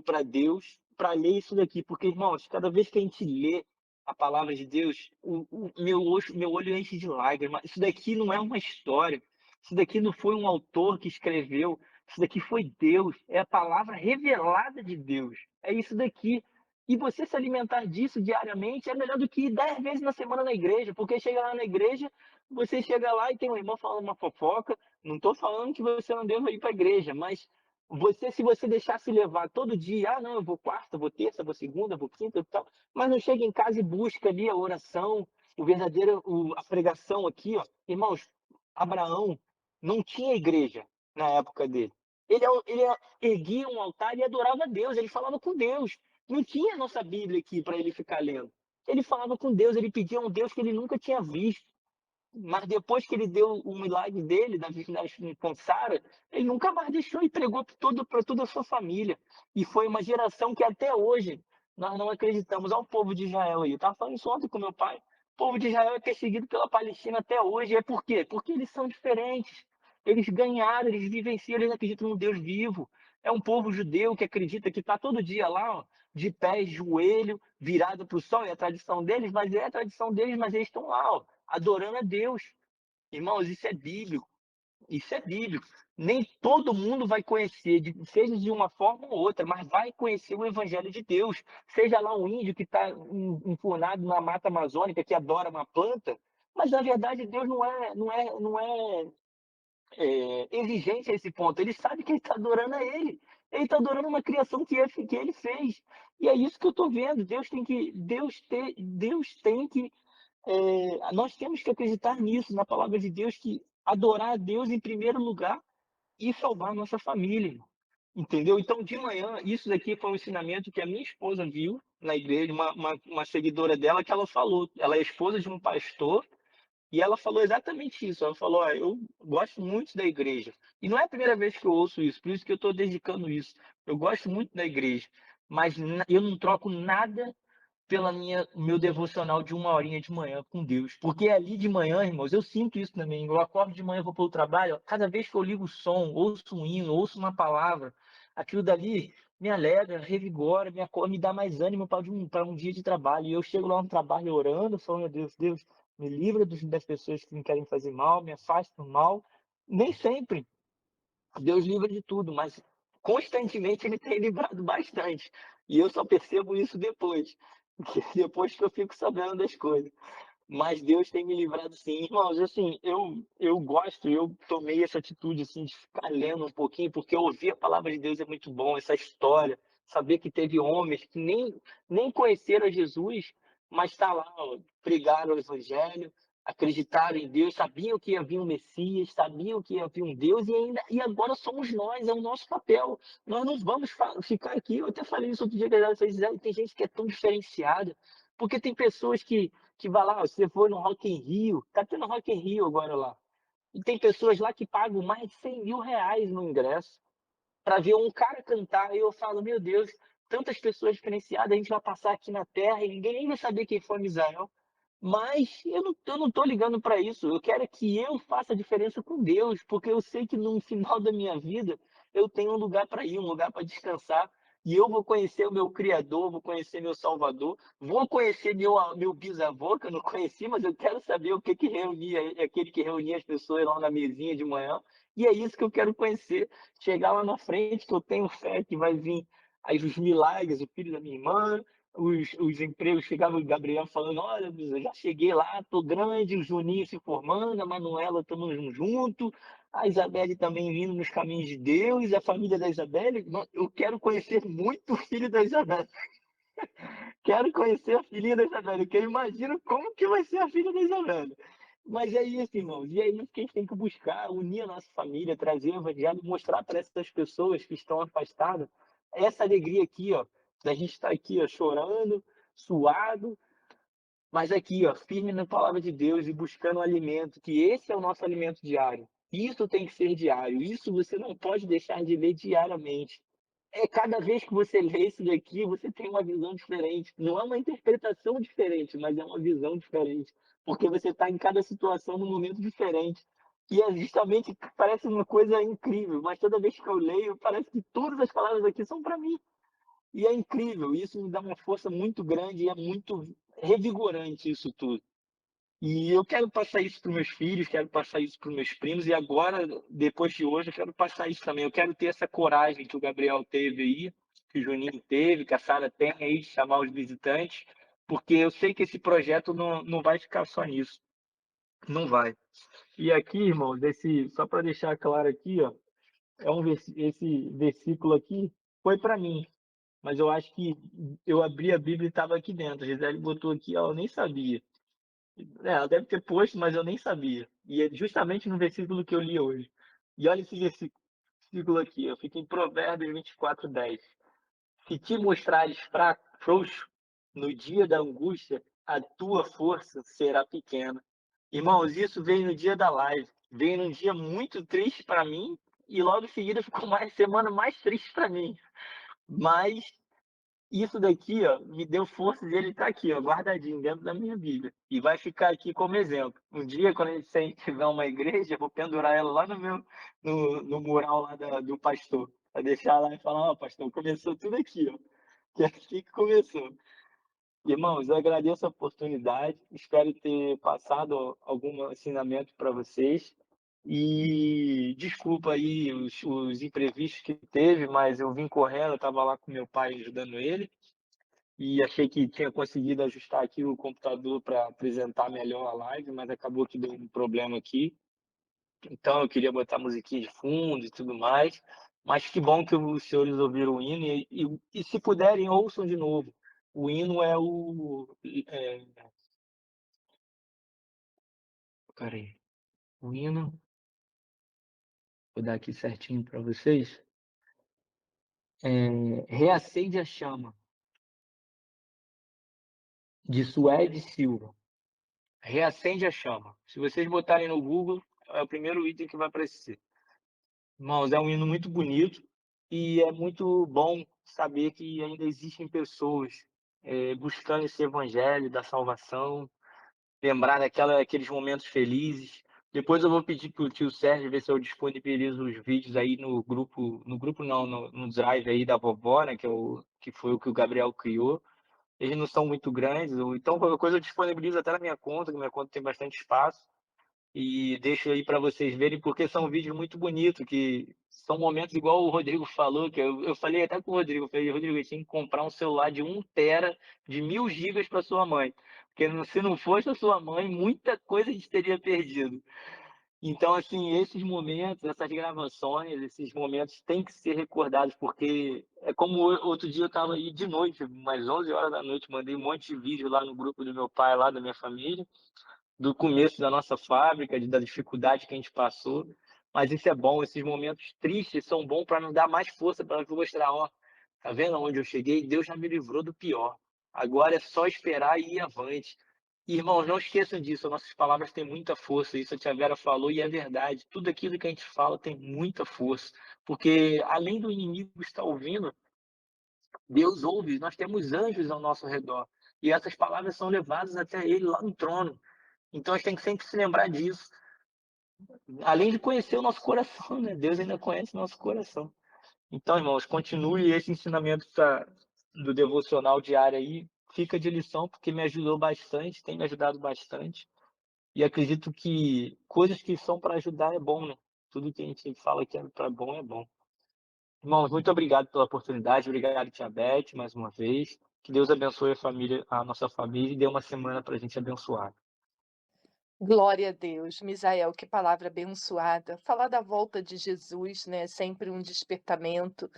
A: para Deus, para ler isso daqui. Porque, irmãos, cada vez que a gente lê a palavra de Deus, meu olho enche de lágrimas. Isso daqui não é uma história. Isso daqui não foi um autor que escreveu. Isso daqui foi Deus. É a palavra revelada de Deus. É isso daqui. E você se alimentar disso diariamente é melhor do que ir 10 vezes na semana na igreja, porque chega lá na igreja, você chega lá e tem um irmão falando uma fofoca. Não estou falando que você não deva ir para a igreja, mas se você deixar se levar todo dia, ah, não, eu vou quarta, vou terça, vou segunda, vou quinta e tal, mas não chega em casa e busca ali a oração, a pregação aqui, ó. Irmãos, Abraão não tinha igreja, na época dele. Ele erguia um altar e adorava a Deus, ele falava com Deus. Não tinha a nossa Bíblia aqui para ele ficar lendo. Ele falava com Deus, ele pedia a um Deus que ele nunca tinha visto. Mas depois que ele deu o milagre dele, com Sara, ele nunca mais deixou e pregou para toda a sua família. E foi uma geração que até hoje nós não acreditamos. Ao povo de Israel aí. Eu estava falando isso ontem com meu pai. O povo de Israel é perseguido pela Palestina até hoje. É por quê? Porque eles são diferentes. Eles ganharam, eles vivenciam, eles acreditam no Deus vivo. É um povo judeu que acredita que está todo dia lá, ó, de pé, joelho, virado para o sol. É a tradição deles, mas é a tradição deles, mas eles estão lá, ó, adorando a Deus. Irmãos, isso é bíblico. Isso é bíblico. Nem todo mundo vai conhecer, seja de uma forma ou outra, mas vai conhecer o Evangelho de Deus. Seja lá um índio que está enfurnado na mata amazônica, que adora uma planta, mas na verdade Deus não é exigente a esse ponto. Ele sabe que ele está adorando a ele. Ele está adorando uma criação que ele fez. E é isso que eu estou vendo. Deus tem que nós temos que acreditar nisso, na palavra de Deus, que adorar a Deus em primeiro lugar e salvar a nossa família, irmão. Entendeu? Então, de manhã, isso daqui foi um ensinamento que a minha esposa viu na igreja, uma seguidora dela, que ela falou. Ela é esposa de um pastor e ela falou exatamente isso. Ela falou: "Ó, eu gosto muito da igreja." E não é a primeira vez que eu ouço isso, por isso que eu estou dedicando isso. Eu gosto muito da igreja, mas eu não troco nada pela meu devocional de uma horinha de manhã com Deus. Porque ali de manhã, irmãos, eu sinto isso também. Eu acordo de manhã, vou para o trabalho, ó, cada vez que eu ligo o som, ouço um hino, ouço uma palavra, aquilo dali me alegra, revigora, me dá mais ânimo para um dia de trabalho. E eu chego lá no trabalho orando, falando: "Meu Deus, Deus, me livra das pessoas que me querem fazer mal, me afasta do mal." Nem sempre Deus livra de tudo, mas constantemente ele tem livrado bastante. E eu só percebo isso depois, depois que eu fico sabendo das coisas. Mas Deus tem me livrado sim. Irmãos, assim, eu tomei essa atitude, assim, de ficar lendo um pouquinho, porque ouvir a palavra de Deus é muito bom, essa história, saber que teve homens que nem conheceram Jesus, mas está lá, ó, pregaram o evangelho, acreditaram em Deus, sabiam que havia um Messias, sabiam que havia um Deus, e agora somos nós, é o nosso papel. Nós não vamos ficar aqui. Eu até falei isso outro dia, tem gente que é tão diferenciada, porque tem pessoas que vai lá, você foi no Rock in Rio, tá tendo Rock in Rio agora lá. E tem pessoas lá que pagam mais de R$ 100.000 no ingresso para ver um cara cantar. E eu falo: meu Deus, tantas pessoas diferenciadas, a gente vai passar aqui na Terra e ninguém nem vai saber quem foi Misael. Mas eu não tô ligando para isso. Eu quero que eu faça a diferença com Deus, porque eu sei que no final da minha vida eu tenho um lugar para ir, um lugar para descansar. E eu vou conhecer o meu Criador, vou conhecer meu Salvador, vou conhecer meu bisavô, que eu não conheci, mas eu quero saber o que que reunia, aquele que reunia as pessoas lá na mesinha de manhã. E é isso que eu quero conhecer. Chegar lá na frente, que eu tenho fé que vai vir aí os milagres, o filho da minha irmã, os empregos. Chegava o Gabriel falando: olha, eu já cheguei lá, tô grande, o Juninho se formando, a Manuela estamos junto, a Isabelle também vindo nos caminhos de Deus, a família da Isabelle. Eu quero conhecer muito o filho da Isabelle, quero conhecer a filhinha da Isabelle, que eu imagino como que vai ser a filha da Isabelle. Mas é isso, irmãos, e é isso que a gente tem que buscar: unir a nossa família, trazer o evangelho, mostrar para essas pessoas que estão afastadas essa alegria aqui, ó, da gente estar aqui, ó, chorando, suado, mas aqui, ó, firme na palavra de Deus e buscando o alimento, que esse é o nosso alimento diário. Isso tem que ser diário, isso você não pode deixar de ler diariamente. Cada vez que você lê isso daqui, você tem uma visão diferente. Não é uma interpretação diferente, mas é uma visão diferente. Porque você está em cada situação num momento diferente. E é justamente, parece uma coisa incrível, mas toda vez que eu leio, parece que todas as palavras aqui são para mim. E é incrível, isso me dá uma força muito grande e é muito revigorante isso tudo. E eu quero passar isso para os meus filhos, quero passar isso para os meus primos, e agora, depois de hoje, eu quero passar isso também. Eu quero ter essa coragem que o Gabriel teve aí, que o Juninho teve, que a Sara tem aí, de chamar os visitantes, porque eu sei que esse projeto não vai ficar só nisso. Não vai. E aqui, irmãos, só para deixar claro aqui, ó, esse versículo aqui foi para mim, mas eu acho que eu abri a Bíblia e estava aqui dentro. A Gisele botou aqui, ó, eu nem sabia. Ela deve ter posto, mas eu nem sabia. E é justamente no versículo que eu li hoje. E olha esse versículo. versículo aqui, eu fico em Provérbios 24:10. Se te mostrares fraco, frouxo, no dia da angústia, a tua força será pequena. Irmãos, isso veio no dia da live. Veio num dia muito triste para mim e logo em seguida ficou mais semana mais triste para mim. Mas isso daqui, ó, me deu força de ele estar aqui, ó, guardadinho dentro da minha Bíblia. E vai ficar aqui como exemplo. Um dia, quando a gente tiver uma igreja, eu vou pendurar ela lá no mural lá do pastor. Pra deixar lá e falar, ó, pastor, começou tudo aqui, ó. Que é assim que começou. Irmãos, eu agradeço a oportunidade, espero ter passado algum ensinamento para vocês. E desculpa aí os imprevistos que teve, mas eu vim correndo, eu estava lá com meu pai ajudando ele e achei que tinha conseguido ajustar aqui o computador para apresentar melhor a live, mas acabou que deu um problema aqui. Então eu queria botar musiquinha de fundo e tudo mais, mas que bom que os senhores ouviram o hino e se puderem, ouçam de novo. O hino é o. Peraí. O hino, vou dar aqui certinho para vocês. Reacende a Chama, de Suede Silva. Reacende a Chama. Se vocês botarem no Google, é o primeiro item que vai aparecer. Irmãos, é um hino muito bonito e é muito bom saber que ainda existem pessoas buscando esse evangelho da salvação, lembrar daqueles momentos felizes. Depois eu vou pedir para o tio Sérgio ver se eu disponibilizo os vídeos aí no grupo não, no drive aí da vovó, né, que foi o que o Gabriel criou. Eles não são muito grandes, então qualquer coisa eu disponibilizo até na minha conta, que minha conta tem bastante espaço. E deixo aí para vocês verem, porque são vídeos muito bonitos, que são momentos igual o Rodrigo falou, que eu falei até com o Rodrigo, eu falei, Rodrigo, eu tinha que comprar um celular de 1 TB de 1000 GB para sua mãe, porque se não fosse a sua mãe, muita coisa a gente teria perdido. Então, assim, esses momentos, essas gravações, esses momentos têm que ser recordados, porque é como outro dia eu estava aí de noite, umas 11 horas da noite, mandei um monte de vídeo lá no grupo do meu pai, lá da minha família, do começo da nossa fábrica, da dificuldade que a gente passou. Mas isso é bom, esses momentos tristes são bons para nos dar mais força, para mostrar, ó, tá vendo onde eu cheguei? Deus já me livrou do pior. Agora é só esperar e ir avante. Irmãos, não esqueçam disso, nossas palavras têm muita força, isso a tia Vera falou e é verdade. Tudo aquilo que a gente fala tem muita força, porque além do inimigo estar ouvindo, Deus ouve, nós temos anjos ao nosso redor. E essas palavras são levadas até ele lá no trono. Então a gente tem que sempre se lembrar disso. Além de conhecer o nosso coração, né? Deus ainda conhece o nosso coração. Então, irmãos, continue esse ensinamento do devocional diário aí. Fica de lição, porque me ajudou bastante, tem me ajudado bastante. E acredito que coisas que são para ajudar é bom, né? Tudo que a gente fala que é para bom é bom. Irmãos, muito obrigado pela oportunidade. Obrigado, Tia Beth, mais uma vez. Que Deus abençoe a nossa família e dê uma semana para a gente abençoar.
B: Glória a Deus. Misael, que palavra abençoada. Falar da volta de Jesus, né, sempre um despertamento,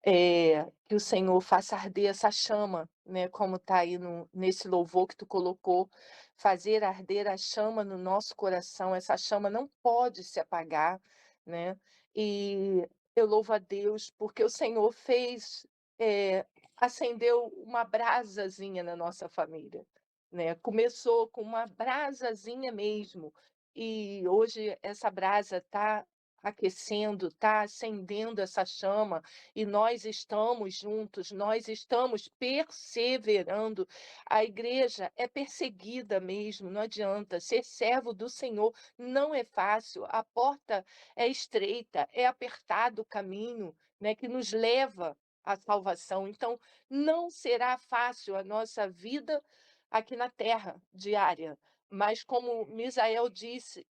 B: que o Senhor faça arder essa chama, né, como está aí nesse louvor que tu colocou, fazer arder a chama no nosso coração, essa chama não pode se apagar, né, e eu louvo a Deus porque o Senhor fez, acendeu uma brasazinha na nossa família, né, começou com uma brasazinha mesmo, e hoje essa brasa está aquecendo, está acendendo essa chama, e nós estamos juntos, nós estamos perseverando. A igreja é perseguida mesmo, não adianta. Ser servo do Senhor não é fácil, a porta é estreita, é apertado o caminho, né, que nos leva à salvação. Então, não será fácil a nossa vida aqui na terra diária, mas como Misael disse,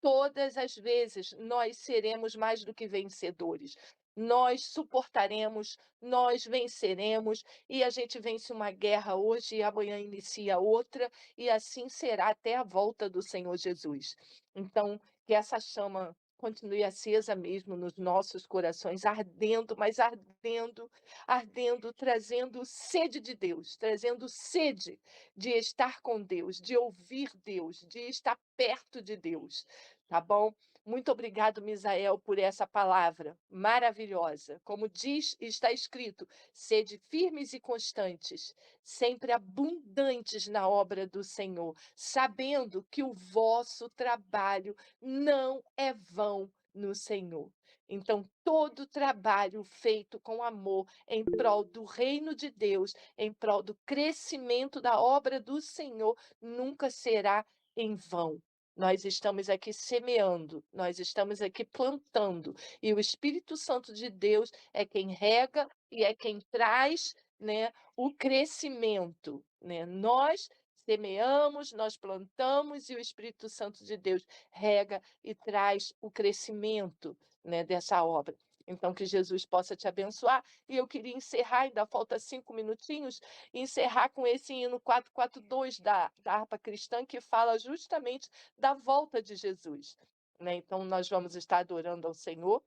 B: todas as vezes nós seremos mais do que vencedores. Nós suportaremos, nós venceremos, e a gente vence uma guerra hoje e amanhã inicia outra, e assim será até a volta do Senhor Jesus. Então, que essa chama continue acesa mesmo nos nossos corações, ardendo, mas ardendo, ardendo, trazendo sede de Deus, trazendo sede de estar com Deus, de ouvir Deus, de estar perto de Deus. Tá bom? Muito obrigado, Misael, por essa palavra maravilhosa. Como diz, está escrito: sede firmes e constantes, sempre abundantes na obra do Senhor, sabendo que o vosso trabalho não é vão no Senhor. Então, todo trabalho feito com amor em prol do reino de Deus, em prol do crescimento da obra do Senhor, nunca será em vão. Nós estamos aqui semeando, nós estamos aqui plantando, e o Espírito Santo de Deus é quem rega e é quem traz, né, o crescimento, né. Nós semeamos, nós plantamos e o Espírito Santo de Deus rega e traz o crescimento, né, dessa obra. Então que Jesus possa te abençoar, e eu queria encerrar, ainda falta 5 minutinhos, encerrar com esse hino 442 da harpa cristã, que fala justamente da volta de Jesus, né. Então nós vamos estar adorando ao Senhor
C: O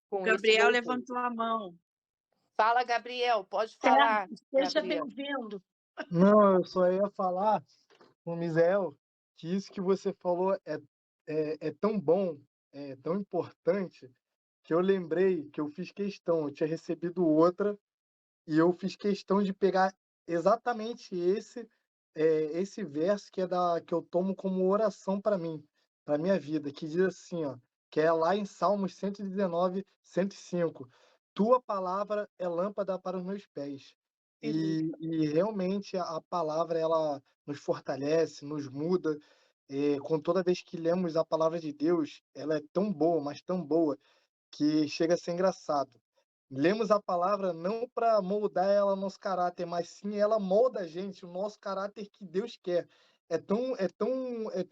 B: com esse
C: Gabriel
B: louvor.
C: levantou a mão.
B: Fala, Gabriel, pode
C: É,
B: falar,
C: seja
B: Gabriel.
C: bem-vindo.
A: Não, eu só ia falar com o Misael que isso que você falou é tão bom, é tão importante, que eu lembrei que eu fiz questão, eu tinha recebido outra e eu fiz questão de pegar exatamente esse verso que eu tomo como oração para mim, para minha vida, que diz assim, ó, que é lá em Salmos 119, 105: "Tua palavra é lâmpada para os meus pés". E realmente a palavra ela nos fortalece, nos muda, com toda vez que lemos a palavra de Deus, ela é tão boa, mas tão boa, que chega a ser engraçado. Lemos a palavra não para moldar ela ao nosso caráter, mas sim ela molda a gente, o nosso caráter que Deus quer. É tão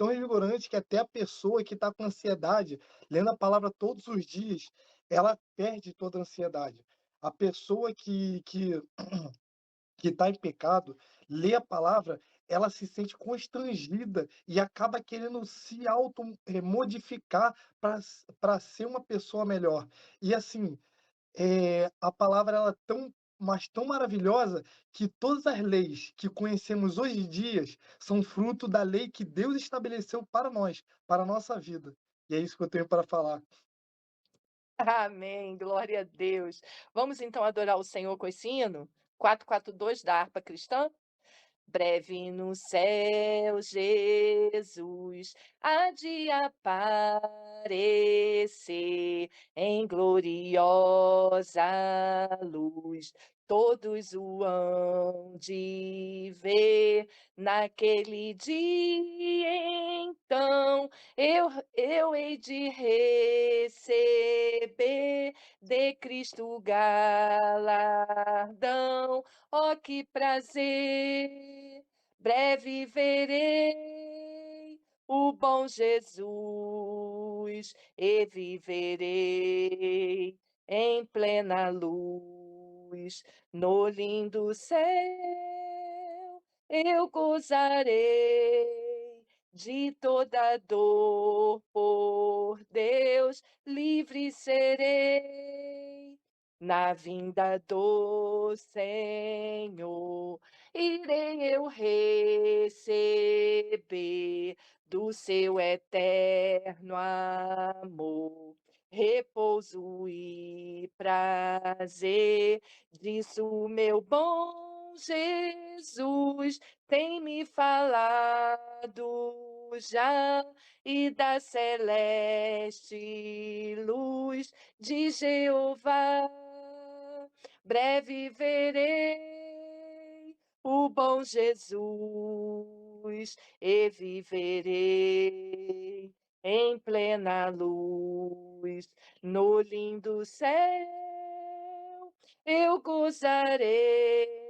A: revigorante que até a pessoa que está com ansiedade, lendo a palavra todos os dias, ela perde toda a ansiedade. A pessoa que está em pecado, lê a palavra, ela se sente constrangida e acaba querendo se auto, modificar para ser uma pessoa melhor. E assim, a palavra ela é tão mas tão maravilhosa, que todas as leis que conhecemos hoje em dias são fruto da lei que Deus estabeleceu para nós, para a nossa vida. E é isso que eu tenho para falar.
B: Amém, glória a Deus. Vamos então adorar o Senhor com esse hino? 442 da harpa cristã? Breve no céu, Jesus há de aparecer em gloriosa luz. Todos o hão de ver naquele dia. Então eu hei de receber de Cristo galardão. Oh, que prazer! Breve verei o bom Jesus e viverei em plena luz no lindo céu. Eu gozarei de toda dor por Deus, livre serei na vinda do Senhor. Irei eu receber do seu eterno amor repouso e prazer. Disso meu bom Jesus tem me falado já, e da celeste luz de Jeová. Breve verei o bom Jesus e viverei em plena luz no lindo céu. Eu gozarei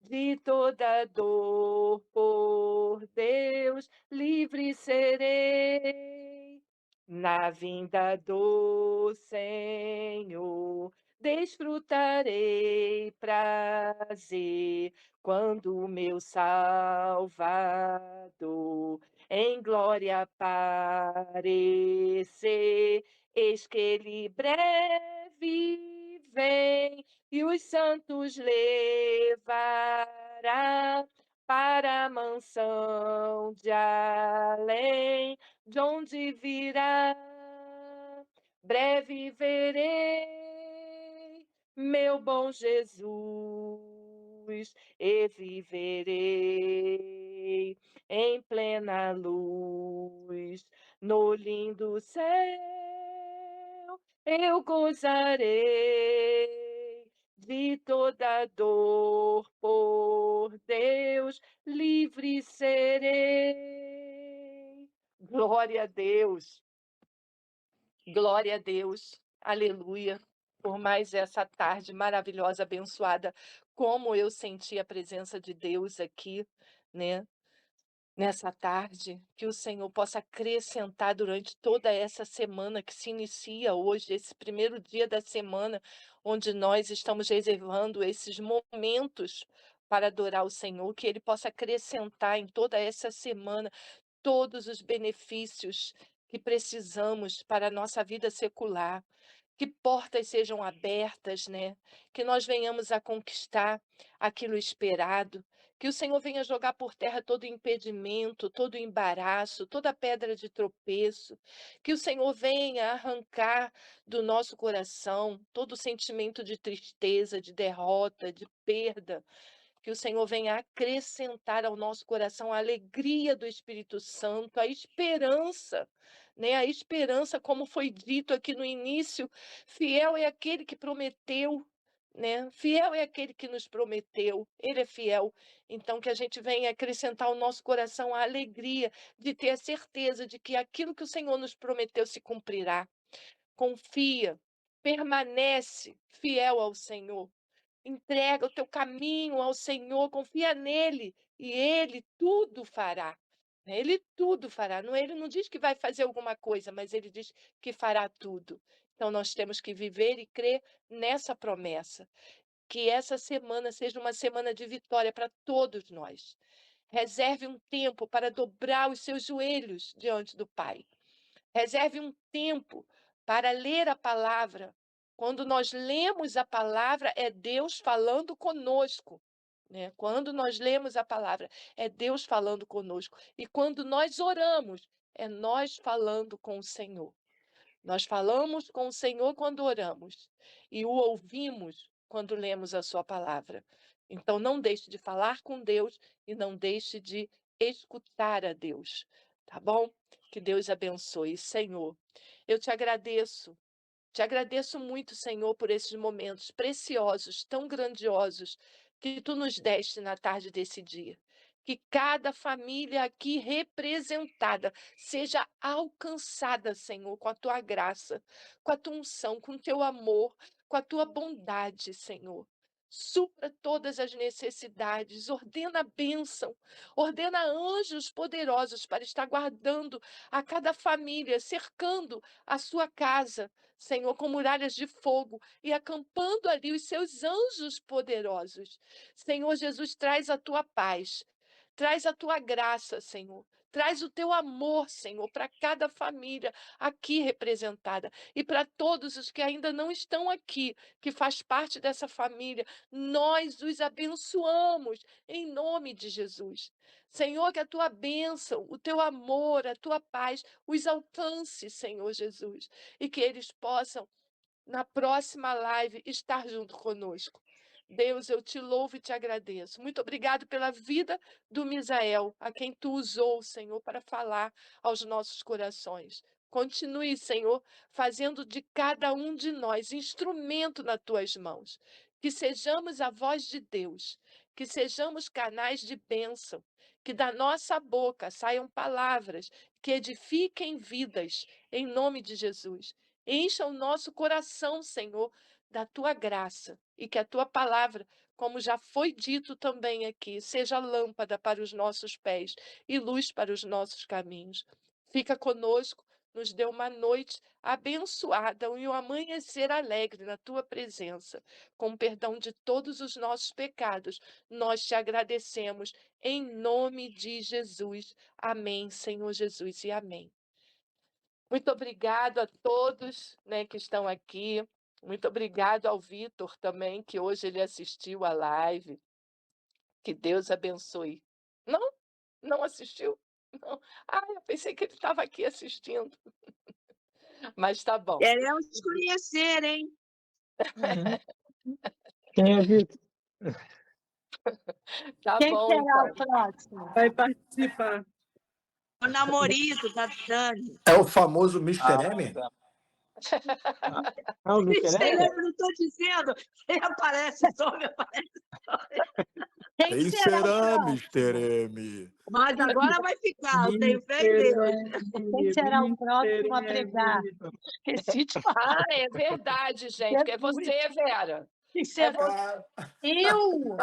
B: de toda dor por Deus, livre serei na vinda do Senhor. Desfrutarei prazer quando o meu Salvador em glória aparecer. Eis que ele breve vem e os santos levará para a mansão de além, de onde virá, breve verei meu bom Jesus, e viverei em plena luz, no lindo céu eu gozarei de toda dor, por Deus livre serei. Glória a Deus, glória a Deus, aleluia, por mais essa tarde maravilhosa, abençoada, como eu senti a presença de Deus aqui, né, nessa tarde, que o Senhor possa acrescentar durante toda essa semana que se inicia hoje, esse primeiro dia da semana, onde nós estamos reservando esses momentos para adorar o Senhor, que Ele possa acrescentar em toda essa semana todos os benefícios que precisamos para a nossa vida secular, que portas sejam abertas, né, que nós venhamos a conquistar aquilo esperado, que o Senhor venha jogar por terra todo impedimento, todo embaraço, toda pedra de tropeço, que o Senhor venha arrancar do nosso coração todo sentimento de tristeza, de derrota, de perda, que o Senhor venha acrescentar ao nosso coração a alegria do Espírito Santo, a esperança, né? A esperança, como foi dito aqui no início, fiel é aquele que prometeu, né? Fiel é aquele que nos prometeu, ele é fiel. Então, que a gente venha acrescentar ao nosso coração a alegria de ter a certeza de que aquilo que o Senhor nos prometeu se cumprirá. Confia, permanece fiel ao Senhor. Entrega o teu caminho ao Senhor, confia nele e ele tudo fará, né, ele tudo fará. Não, ele não diz que vai fazer alguma coisa, mas ele diz que fará tudo. Então nós temos que viver e crer nessa promessa. Que essa semana seja uma semana de vitória para todos nós. Reserve um tempo para dobrar os seus joelhos diante do Pai. Reserve um tempo para ler a palavra. Quando nós lemos a palavra, é Deus falando conosco, né? Quando nós lemos a palavra, é Deus falando conosco. E quando nós oramos, é nós falando com o Senhor. Nós falamos com o Senhor quando oramos e o ouvimos quando lemos a sua palavra. Então não deixe de falar com Deus e não deixe de escutar a Deus, tá bom? Que Deus abençoe, Senhor. Eu te agradeço muito, Senhor, por esses momentos preciosos, tão grandiosos, que tu nos deste na tarde desse dia. Que cada família aqui representada seja alcançada, Senhor, com a tua graça, com a tua unção, com o teu amor, com a tua bondade, Senhor. Supra todas as necessidades, ordena a bênção, ordena anjos poderosos para estar guardando a cada família, cercando a sua casa, Senhor, com muralhas de fogo e acampando ali os seus anjos poderosos. Senhor Jesus, traz a tua paz, traz a tua graça, Senhor. Traz o teu amor, Senhor, para cada família aqui representada e para todos os que ainda não estão aqui, que faz parte dessa família. Nós os abençoamos em nome de Jesus. Senhor, que a tua bênção, o teu amor, a tua paz os alcance, Senhor Jesus, e que eles possam na próxima live estar junto conosco. Deus, eu te louvo e te agradeço. Muito obrigado pela vida do Misael, a quem tu usou, Senhor, para falar aos nossos corações. Continue, Senhor, fazendo de cada um de nós instrumento nas tuas mãos. Que sejamos a voz de Deus, que sejamos canais de bênção, que da nossa boca saiam palavras que edifiquem vidas, em nome de Jesus. Encha o nosso coração, Senhor, da tua graça e que a tua palavra, como já foi dito também aqui, seja lâmpada para os nossos pés e luz para os nossos caminhos. Fica conosco, nos dê uma noite abençoada e um amanhecer alegre na tua presença. Com perdão de todos os nossos pecados, nós te agradecemos em nome de Jesus. Amém, Senhor Jesus, e amém. Muito obrigado a todos, né, que estão aqui. Muito obrigado ao Vitor também, que hoje ele assistiu a live. Que Deus abençoe. Não? Não assistiu? Não. Ah, eu pensei que ele estava aqui assistindo. Mas tá bom.
C: Queremos te conhecer, hein?
A: Uhum. Quem é Vitor?
B: Tá
D: Quem
B: bom,
D: será o
B: então.
D: próximo?
E: Vai participar.
C: O namorito da Dani.
F: É o famoso Mr.
A: Ah,
F: M?
A: tá. Ah, o Mr.
C: Mr.
A: M?
C: M, não estou dizendo. Ele aparece só, me aparece.
D: Quem
F: Quem
D: será o
F: será
D: próximo?
F: Mr. M?
C: Mas agora vai ficar, eu tenho fé em Deus.
D: Quem será o próximo a pregar? Esqueci de falar.
B: Ah, é verdade, gente, que é você, Vera.
D: Quem
B: É
D: será? Eu?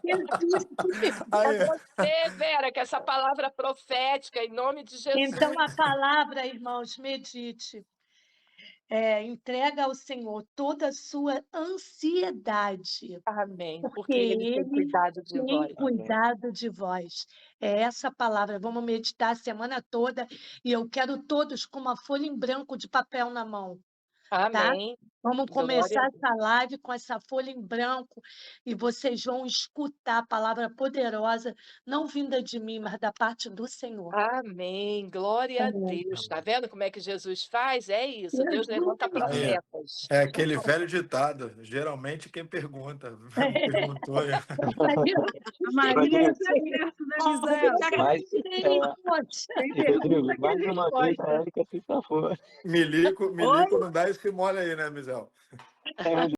D: Jesus,
F: Aí,
B: você, Vera, que essa palavra profética, em nome de Jesus.
D: Então, a palavra, irmãos, medite. Entrega ao Senhor toda a sua ansiedade,
B: Amém,
D: porque
B: porque ele tem
D: Ele
B: cuidado de
D: tem
B: vós.
D: cuidado de vós. É essa palavra. Vamos meditar a semana toda e eu quero todos com uma folha em branco de papel na mão.
B: Amém.
D: Vamos
B: Glória
D: começar
B: a
D: essa live com essa folha em branco e vocês vão escutar a palavra poderosa, não vinda de mim, mas da parte do Senhor.
B: Amém, glória a
D: Amém.
B: Deus. Tá vendo como é que Jesus faz? É isso, Deus levanta profetas.
F: é aquele velho ditado. Geralmente quem pergunta. Perguntou.
E: A Maria é certo, né, Misael?
A: Mas,
D: Poxa,
E: Tem
A: Rodrigo,
E: pergunta que é
A: mais uma vez a
E: resposta.
A: Érica se safou.
F: Milico não dá esse mole aí, né, Mizel?
A: É,